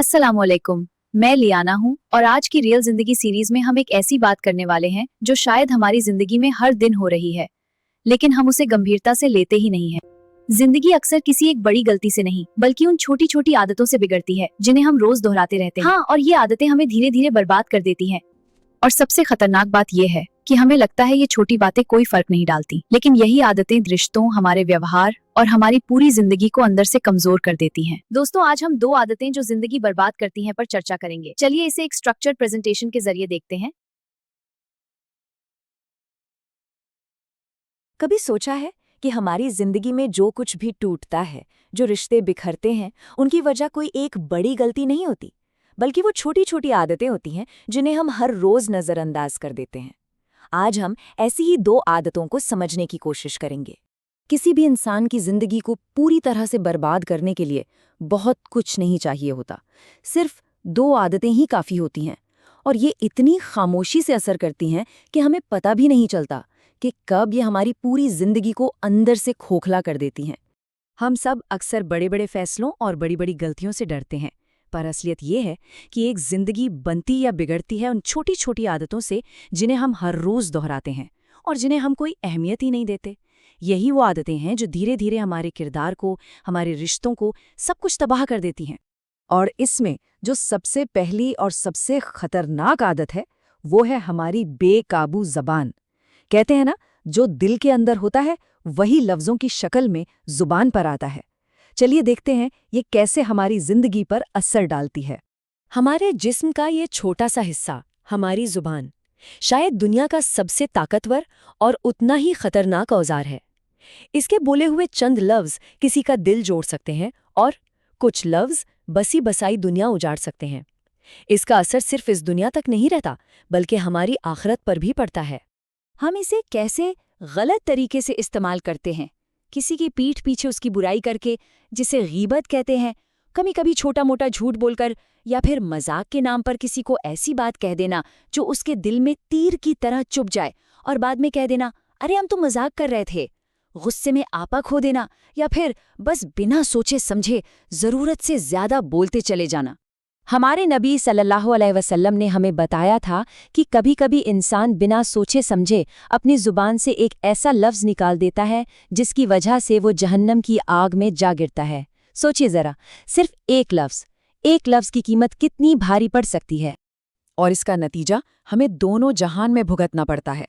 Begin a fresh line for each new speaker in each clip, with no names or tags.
अस्सलामुअलैकुम। मैं लियाना हूँ और आज की रियल जिंदगी सीरीज में हम एक ऐसी बात करने वाले हैं जो शायद हमारी जिंदगी में हर दिन हो रही है, लेकिन हम उसे गंभीरता से लेते ही नहीं हैं। जिंदगी अक्सर किसी एक बड़ी गलती से नहीं बल्कि उन छोटी छोटी आदतों से बिगड़ती है जिन्हें हम रोज दोहराते रहते हैं। हाँ, और ये आदतें हमें धीरे धीरे बर्बाद कर देती हैं। और सबसे खतरनाक बात यह है कि हमें लगता है ये छोटी बातें कोई फर्क नहीं डालती, लेकिन यही आदतें रिश्तों, हमारे व्यवहार और हमारी पूरी जिंदगी को अंदर से कमजोर कर देती हैं। दोस्तों, आज हम दो आदतें जो जिंदगी बर्बाद करती हैं पर चर्चा करेंगे। चलिए इसे एक स्ट्रक्चर्ड प्रेजेंटेशन के जरिए देखते हैं।
कभी सोचा है कि हमारी जिंदगी में जो कुछ भी टूटता है, जो रिश्ते बिखरते हैं, उनकी वजह कोई एक बड़ी गलती नहीं होती, बल्कि वो छोटी छोटी आदतें होती हैं जिन्हें हम हर रोज नजरअंदाज कर देते हैं। आज हम ऐसी ही दो आदतों को समझने की कोशिश करेंगे। किसी भी इंसान की जिंदगी को पूरी तरह से बर्बाद करने के लिए बहुत कुछ नहीं चाहिए होता, सिर्फ दो आदतें ही काफी होती हैं, और ये इतनी खामोशी से असर करती हैं कि हमें पता भी नहीं चलता कि कब ये हमारी पूरी जिंदगी को अंदर से खोखला कर देती हैं। हम सब अक्सर बड़े बड़े फैसलों और बड़ी बड़ी गलतियों से डरते हैं, पर असलियत ये है कि एक जिंदगी बनती या बिगड़ती है उन छोटी छोटी आदतों से जिन्हें हम हर रोज दोहराते हैं और जिन्हें हम कोई अहमियत ही नहीं देते। यही वो आदतें हैं जो धीरे धीरे हमारे किरदार को, हमारे रिश्तों को, सब कुछ तबाह कर देती हैं। और इसमें जो सबसे पहली और सबसे खतरनाक आदत है, वो है हमारी बेकाबू जबान। कहते हैं ना, जो दिल के अंदर होता है वही लफ्जों की शक्ल में जुबान पर आता है। चलिए देखते हैं ये कैसे हमारी जिंदगी पर असर डालती है। हमारे जिस्म का ये छोटा सा हिस्सा, हमारी जुबान, शायद दुनिया का सबसे ताकतवर और उतना ही खतरनाक औजार है। इसके बोले हुए चंद लफ्ज किसी का दिल जोड़ सकते हैं और कुछ लफ्ज बसी बसाई दुनिया उजाड़ सकते हैं। इसका असर सिर्फ इस दुनिया तक नहीं रहता, बल्कि हमारी आखिरत पर भी पड़ता है। हम इसे कैसे गलत तरीके से इस्तेमाल करते हैं, किसी की पीठ पीछे उसकी बुराई करके, जिसे गीबत कहते हैं, कभी कभी छोटा मोटा झूठ बोलकर, या फिर मजाक के नाम पर किसी को ऐसी बात कह देना जो उसके दिल में तीर की तरह चुभ जाए, और बाद में कह देना, अरे हम तो मजाक कर रहे थे। गुस्से में आपा खो देना, या फिर बस बिना सोचे समझे जरूरत से ज्यादा बोलते चले जाना। हमारे नबी सल्लल्लाहु अलैहि वसल्लम ने हमें बताया था कि कभी कभी इंसान बिना सोचे समझे अपनी जुबान से एक ऐसा लफ्ज निकाल देता है जिसकी वजह से वो जहन्नम की आग में जा गिरता है। सोचिए जरा, सिर्फ एक लफ्ज की कीमत कितनी भारी पड़ सकती है। और इसका नतीजा हमें दोनों जहान में भुगतना पड़ता है।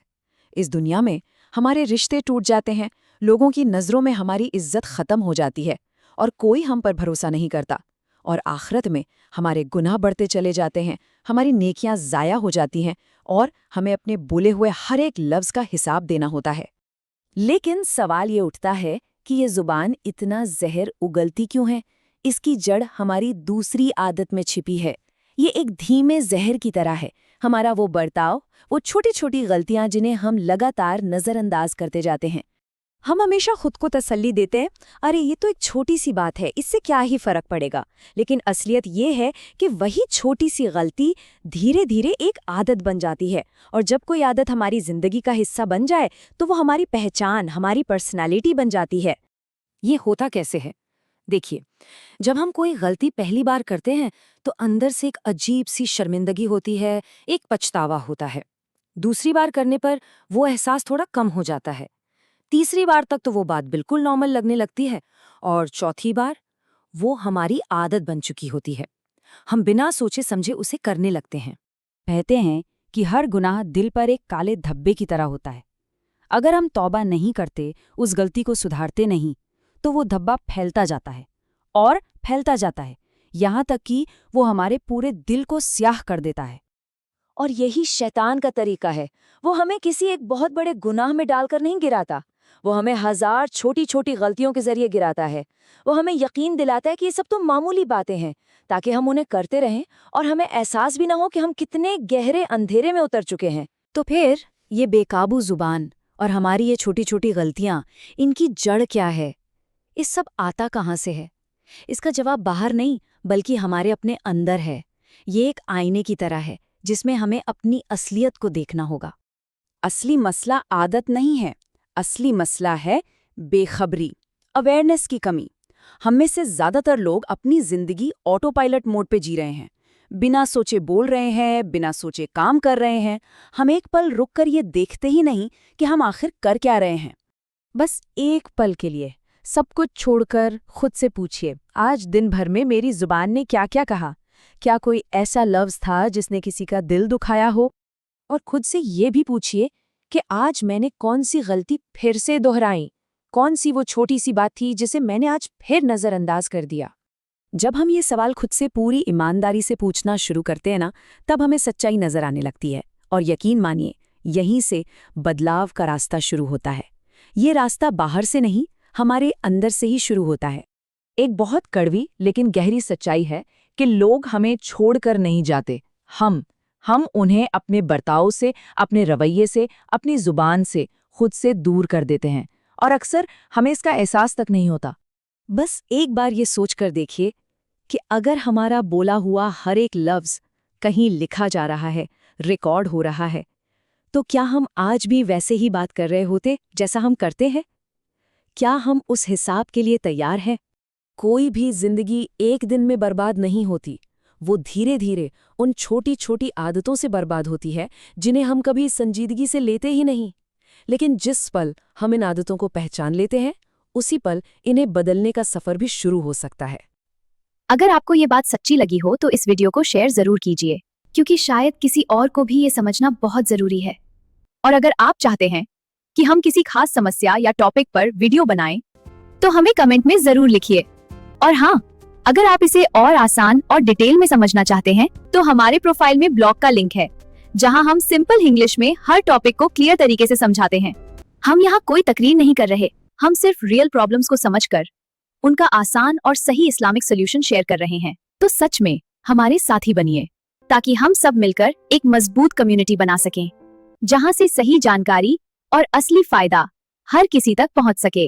इस दुनिया में हमारे रिश्ते टूट जाते हैं, लोगों की नज़रों में हमारी इज्जत खत्म हो जाती है और कोई हम पर भरोसा नहीं करता, और आखिरत में हमारे गुनाह बढ़ते चले जाते हैं, हमारी नेकियां ज़ाया हो जाती हैं और हमें अपने बोले हुए हर एक लफ्ज़ का हिसाब देना होता है। लेकिन सवाल ये उठता है कि ये ज़ुबान इतना जहर उगलती क्यों है? इसकी जड़ हमारी दूसरी आदत में छिपी है। ये एक धीमे जहर की तरह है, हमारा वो बर्ताव, वो छोटी छोटी गलतियां जिन्हें हम लगातार नज़रअंदाज करते जाते हैं। हम हमेशा खुद को तसल्ली देते हैं, अरे ये तो एक छोटी सी बात है, इससे क्या ही फर्क पड़ेगा। लेकिन असलियत ये है कि वही छोटी सी गलती धीरे धीरे एक आदत बन जाती है, और जब कोई आदत हमारी जिंदगी का हिस्सा बन जाए तो वो हमारी पहचान, हमारी पर्सनालिटी बन जाती है। ये होता कैसे है? देखिए, जब हम कोई गलती पहली बार करते हैं तो अंदर से एक अजीब सी शर्मिंदगी होती है, एक पछतावा होता है। दूसरी बार करने पर वो एहसास थोड़ा कम हो जाता है। तीसरी बार तक तो वो बात बिल्कुल नॉर्मल लगने लगती है, और चौथी बार वो हमारी आदत बन चुकी होती है। हम बिना सोचे समझे उसे करने लगते हैं। कहते हैं कि हर गुनाह दिल पर एक काले धब्बे की तरह होता है। अगर हम तौबा नहीं करते, उस गलती को सुधारते नहीं, तो वो धब्बा फैलता जाता है और फैलता जाता है, यहाँ तक कि वो हमारे पूरे दिल को स्याह कर देता है। और यही शैतान का तरीका है। वो हमें किसी एक बहुत बड़े गुनाह में डालकर नहीं गिराता, वो हमें हजार छोटी छोटी गलतियों के जरिए गिराता है। वो हमें यकीन दिलाता है कि ये सब तो मामूली बातें हैं, ताकि हम उन्हें करते रहें और हमें एहसास भी ना हो कि हम कितने गहरे अंधेरे में उतर चुके हैं। तो फिर ये बेकाबू जुबान और हमारी ये छोटी छोटी गलतियां, इनकी जड़ क्या है? इस सब आता कहाँ से है? इसका जवाब बाहर नहीं, बल्कि हमारे अपने अंदर है। ये एक आईने की तरह है जिसमें हमें अपनी असलियत को देखना होगा। असली मसला आदत नहीं है, असली मसला है बेखबरी, अवेयरनेस की कमी। हम में से ज्यादातर लोग अपनी जिंदगी ऑटो पायलट मोड पे जी रहे हैं। बिना सोचे बोल रहे हैं, बिना सोचे काम कर रहे हैं। हम एक पल रुककर ये देखते ही नहीं कि हम आखिर कर क्या रहे हैं।
बस एक पल के लिए सब कुछ छोड़कर खुद से पूछिए, आज दिन भर में मेरी जुबान ने क्या क्या कहा? क्या कोई ऐसा लफ्ज था जिसने किसी का दिल दुखाया हो? और खुद से ये भी पूछिए कि आज मैंने कौन सी गलती फिर से दोहराई, कौन सी वो छोटी सी बात थी जिसे मैंने आज फिर नज़रअंदाज कर दिया।
जब हम ये सवाल खुद से पूरी ईमानदारी से पूछना शुरू करते हैं ना, तब हमें सच्चाई नजर आने लगती है। और यकीन मानिए, यहीं से बदलाव का रास्ता शुरू होता है। ये रास्ता बाहर से नहीं, हमारे अंदर से ही शुरू होता है।
एक बहुत कड़वी लेकिन गहरी सच्चाई है कि लोग हमें छोड़कर नहीं जाते, हम उन्हें अपने बर्ताव से, अपने रवैये से, अपनी जुबान से, खुद से दूर कर देते हैं, और अक्सर हमें इसका एहसास तक नहीं होता।
बस एक बार ये सोचकर देखिए कि अगर हमारा बोला हुआ हर एक लफ्ज़ कहीं लिखा जा रहा है, रिकॉर्ड हो रहा है, तो क्या हम आज भी वैसे ही बात कर रहे होते जैसा हम करते हैं? क्या हम उस हिसाब के लिए तैयार हैं? कोई भी जिंदगी एक दिन में बर्बाद नहीं होती। वो धीरे धीरे उन छोटी छोटी आदतों से बर्बाद होती है जिन्हें हम कभी संजीदगी से लेते ही नहीं। लेकिन जिस पल हम इन आदतों को पहचान लेते हैं, उसी पल इन्हें बदलने का सफर भी शुरू हो सकता है।
अगर आपको ये बात सच्ची लगी हो तो इस वीडियो को शेयर जरूर कीजिए, क्योंकि शायद किसी और को भी ये समझना बहुत जरूरी है। और अगर आप चाहते हैं कि हम किसी खास समस्या या टॉपिक पर वीडियो बनाएं, तो हमें कमेंट में जरूर लिखिए। और हाँ, अगर आप इसे और आसान और डिटेल में समझना चाहते हैं, तो हमारे प्रोफाइल में ब्लॉग का लिंक है, जहां हम सिंपल इंग्लिश में हर टॉपिक को क्लियर तरीके से समझाते हैं। हम यहाँ कोई तकरीर नहीं कर रहे, हम सिर्फ रियल प्रॉब्लम्स को समझकर उनका आसान और सही इस्लामिक सोल्यूशन शेयर कर रहे हैं। तो सच में हमारे साथी बनिए, ताकि हम सब मिलकर एक मजबूत कम्युनिटी बना सकें, जहां से सही जानकारी और असली फायदा हर किसी तक पहुंच सके।